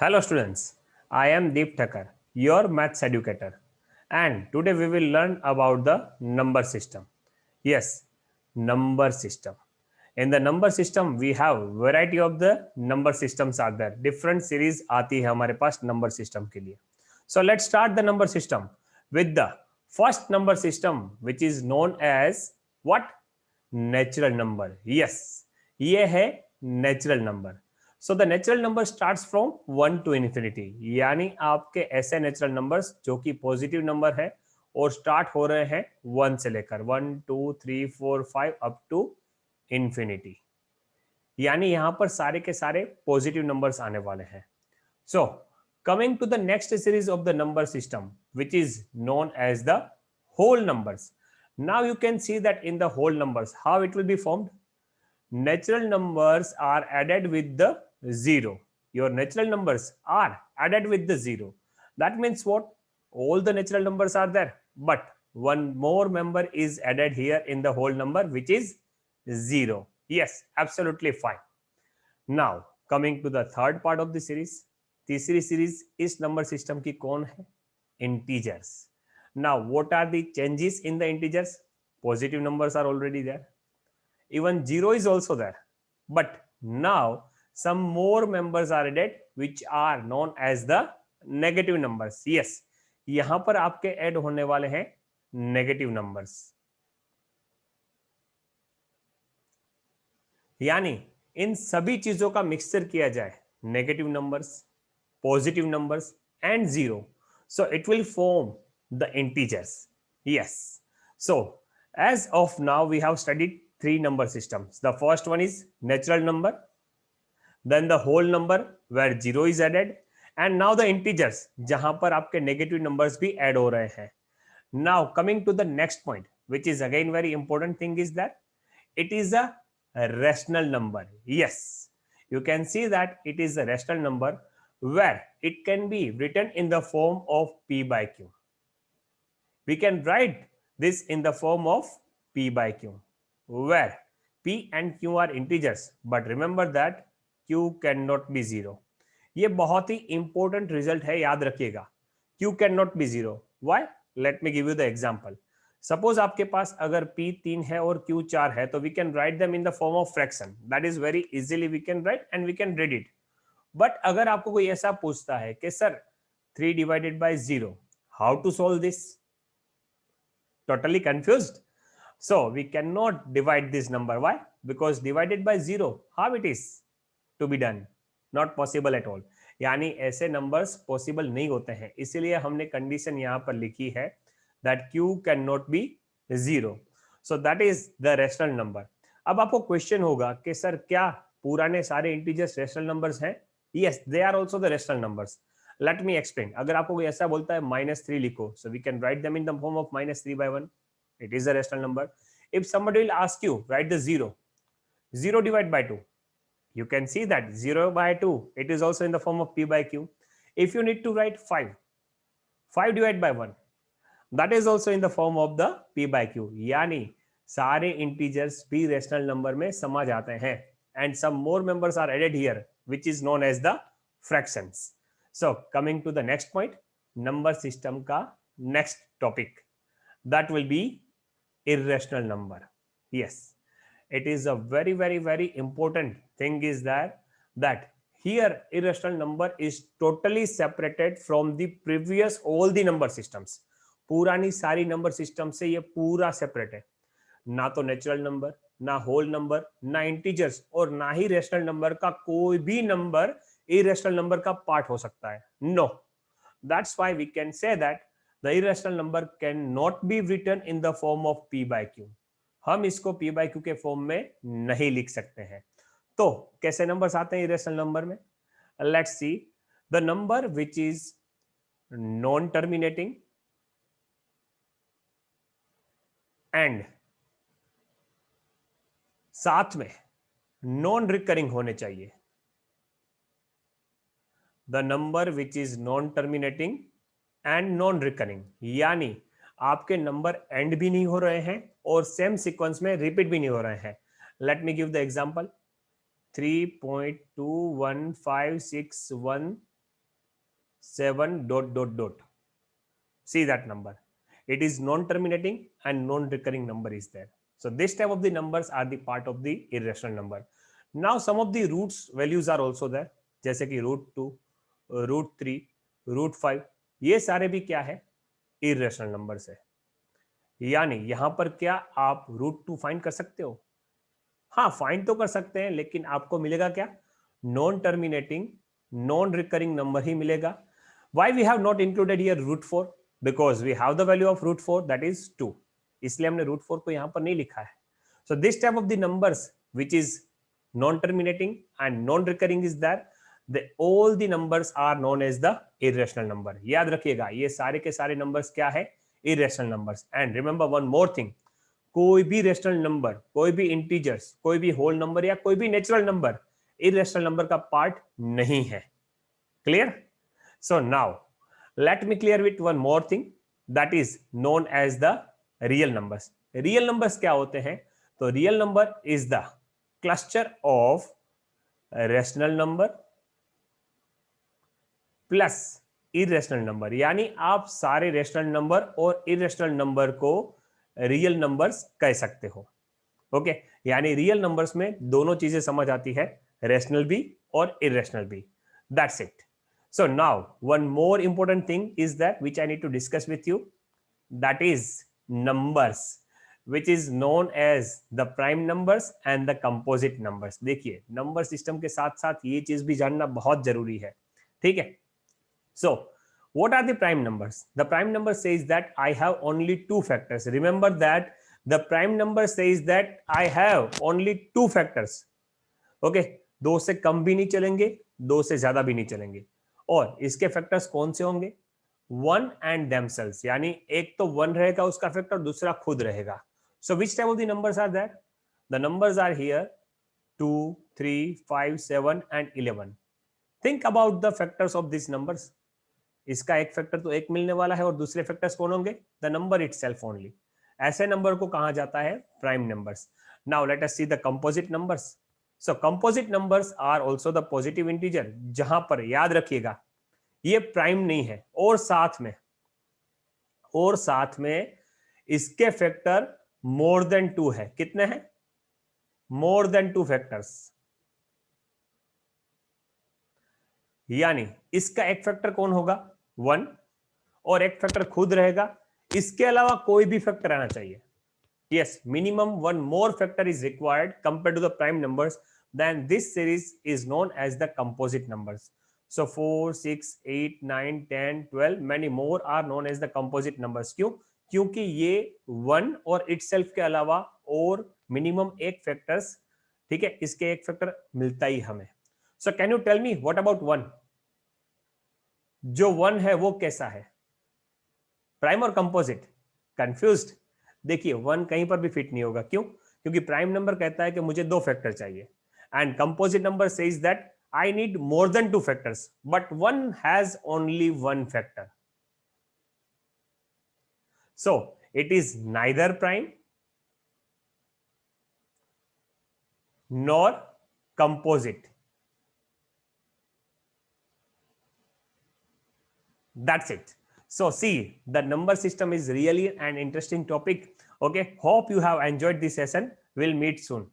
Hello students, I am Deep Thakkar, your maths educator, and today we will learn about the number system. Yes, number system. In the number system we have variety of the number systems are there. Different series आती है हमारे पास number system के लिए. So let's start the number system with the first number system which is known as what? Natural number. Yes, ये है natural number. So the natural number starts from 1 to infinity, यानी आपके ऐसे natural numbers जो कि positive number है और start हो रहे हैं 1 से लेकर 1 2 3 4 5 अप टू इन्फिनिटी, यानी यहां पर सारे के सारे पॉजिटिव नंबर्स आने वाले हैं. So coming to the next series of the number system which is known as the whole numbers. Now you can see that in the whole numbers how it will be formed. Natural numbers are added with the zero. Your natural numbers are added with the zero. That means what? All the natural numbers are there, but one more member is added here in the whole number, which is zero. Yes, absolutely fine. Now coming to the third part of the series. तीसरी series इस number system की कौन है? Integers. Now what are the changes in the integers? Positive numbers are already there, even 0 is also there, but now some more members are added which are known as the negative numbers. Yes, यहां पर आपके add होने वाले हैं negative numbers, यानी इन सभी चीजों का मिक्सचर किया जाए, negative numbers, positive numbers and zero, so it will form the integers. Yes, so as of now we have studied three number systems. The first one is natural number, then the whole number where zero is added, and now the integers जहां पर आपके negative numbers भी add हो रहे हैं. Now coming to the next point, which is again very important thing, is that it is a rational number. Yes, you can see that it is a rational number where it can be written in the form of p by q. We can write this in the form of p by q, where p and q are integers, but remember that q cannot be zero. ये बहुत ही important result है, याद रखिएगा. q cannot be zero. Why? Let me give you the example. Suppose आपके पास अगर p 3 है और q 4 है, तो we can write them in the form of fraction. That is very easily we can write and we can read it. But अगर आपको कोई ऐसा पूछता है कि sir 3 divided by 0, how to solve this? Totally confused? So we cannot divide this number. Why? Because divided by 0, how it is to be done? Not possible at all. यानी ऐसे numbers possible नहीं होते हैं, इसीलिए हमने condition यहां पर लिखी है that q cannot be 0. So that is the rational number. अब आपको क्वेश्चन होगा कि सर क्या पुराने सारे इंटीजर्स रैशनल नंबर्स हैं? Yes, they are also the rational numbers. Let me explain. अगर आपको कोई ऐसा बोलता है -3 लिखो, so we can write them in the form of -3 by 1. It is a rational number. If somebody will ask you, write the 0. 0 divided by 2. You can see that 0 by 2, it is also in the form of p by q. If you need to write 5, 5 divided by 1, that is also in the form of the p by q. यानी सारे integers भी rational number में समा जाते हैं, and some more members are added here which is known as the fractions. So coming to the next point, number system का next topic, that will be irrational number. Yes, it is a very very very important thing is that here irrational number is totally separated from the previous all the number systems. पुरानी सारी number system से ये पूरा separate है. ना तो natural number, ना whole number, ना इंटीजर्स और ना ही रेशनल नंबर का कोई भी नंबर इरेशनल नंबर का पार्ट हो सकता है. No, that's why we can say that the irrational number can not be written in the form of p by q. हम इसको p by q के फॉर्म में नहीं लिख सकते हैं. तो कैसे नंबर्स आते हैं इरेशनल नंबर में? Let's see the number which is non terminating and साथ में नॉन रिकरिंग होने चाहिए. The number which is non terminating and non recurring, यानी आपके नंबर एंड भी नहीं हो रहे हैं और सेम सीक्वेंस में रिपीट भी नहीं हो रहे हैं. Let me give the example. 3.21561 7 dot dot dot. See that number. It is non-terminating and non-recurring number is there. So this type of the numbers are the part of the irrational number. Now some of the roots values are also there, जैसे कि √2, √3, √5, ये सारे भी क्या है, irrational numbers है. यानी यहां पर क्या आप √2 फाइंड कर सकते हो? हाँ, फाइंड तो कर सकते हैं, लेकिन आपको मिलेगा क्या, non terminating non recurring number ही मिलेगा. Why we have not included here √4? Because we have the value of √4 that is 2, इसलिए हमने √4 को यहां पर नहीं लिखा है. So this type of the numbers which is non terminating and non recurring is that all the numbers are known as the irrational number. याद रखिएगा, ये सारे के सारे नंबर्स क्या है, irrational numbers. And remember one more thing, कोई भी रेशनल नंबर, कोई भी इंटीजर्स, कोई भी होल नंबर या कोई भी नेचुरल नंबर इरेशनल नंबर का पार्ट नहीं है. Clear? So now let me clear with one more thing, that is known as the real numbers. Real numbers क्या होते हैं? तो real number is the cluster of rational number plus irrational number. यानी आप सारे rational number और irrational number को real numbers कह सकते हो. ओके, यानी रियल नंबर्स में दोनों चीजें समझ आती है, रेशनल भी और इरेशनल भी. That's it. So now one more important thing is that which I need to discuss with you, that is numbers which is known as the prime numbers and the composite numbers. देखिए, number system के साथ साथ ये चीज भी जानना बहुत जरूरी है. ठीक है? So what are the prime numbers? The prime number says that I have only two factors. Remember that the prime number says that I have only two factors. Okay, दो से कम भी नहीं चलेंगे, दो से ज्यादा भी नहीं चलेंगे. और इसके फैक्टर्स कौन से होंगे? One and themselves. यानी एक तो वन रहेगा उसका फैक्टर, दूसरा खुद रहेगा. So which type of the numbers are there? The numbers are here 2, 3, 5, 7 and 11. Think about the factors of these numbers. इसका एक फैक्टर तो एक मिलने वाला है और दूसरे फैक्टर्स कौन होंगे? The number itself only. ऐसे नंबर को कहा जाता है prime numbers. Now let us see the composite numbers. So composite numbers are also the positive integer, जहां पर याद रखिएगा ये प्राइम नहीं है, और साथ में इसके फैक्टर मोर देन 2 है. कितने हैं? More than 2 factors. यानी इसका एक फैक्टर कौन होगा? 1, और एक फैक्टर खुद रहेगा. इसके अलावा कोई भी फैक्टर आना चाहिए. Yes, minimum one more factor is required compare to the prime numbers. Then this series is known as the composite numbers. So 4, 6, 8, 9, 10, 12 many more are known as the composite numbers. क्यों? क्योंकि ये 1 और itself के अलावा और minimum एक factors, ठीक है, इसके एक फैक्टर मिलता ही हमें. So can you tell me what about 1? जो 1 है वो कैसा है? प्राइम और कंपोजिट? कंफ्यूज्ड? देखिए, 1 कहीं पर भी फिट नहीं होगा. क्यों? क्योंकि प्राइम नंबर कहता है कि मुझे 2 फैक्टर चाहिए, and composite number says that I need more than 2 factors, but 1 has only 1 factor. So it is neither prime nor composite. That's it. So see, the number system is really an interesting topic. Okay, hope you have enjoyed this session. We'll meet soon.